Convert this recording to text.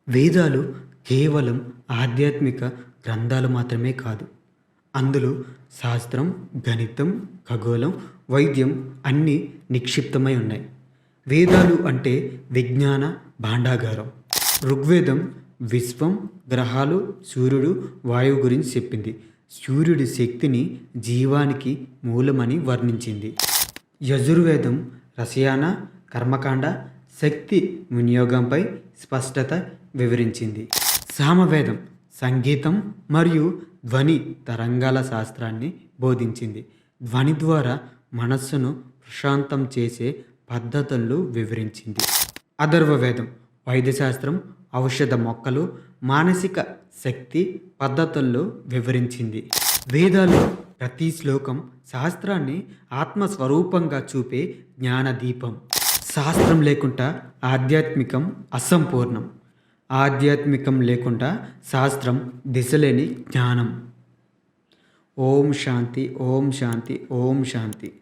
వేదాలు కేవలం ఆధ్యాత్మిక గ్రంథాలు మాత్రమే కాదు. అందులో శాస్త్రం, గణితం, ఖగోళం, వైద్యం అన్నీ నిక్షిప్తమై ఉన్నాయి. వేదాలు అంటే విజ్ఞాన భాండాగారం. ఋగ్వేదం విశ్వం, గ్రహాలు, సూర్యుడు, వాయువు గురించి చెప్పింది. సూర్యుడి శక్తిని జీవానికి మూలమని వర్ణించింది. యజుర్వేదం రసాయన, కర్మకాండ, శక్తి వినియోగంపై స్పష్టత వివరించింది. సామవేదం సంగీతం మరియు ధ్వని తరంగాల శాస్త్రాన్ని బోధించింది. ధ్వని ద్వారా మనస్సును ప్రశాంతం చేసే పద్ధతులను వివరించింది. అథర్వవేదం వైద్యశాస్త్రం, ఔషధ మొక్కలు, మానసిక శక్తి పద్ధతుల్లో వివరించింది. వేదాల్లో ప్రతి శ్లోకం శాస్త్రాన్ని ఆత్మస్వరూపంగా చూపే జ్ఞానదీపం. శాస్త్రం లేకుండా ఆధ్యాత్మికం అసంపూర్ణం. ఆధ్యాత్మికం లేకుండా శాస్త్రం దిశలేని జ్ఞానం. ఓం శాంతి, ఓం శాంతి, ఓం శాంతి.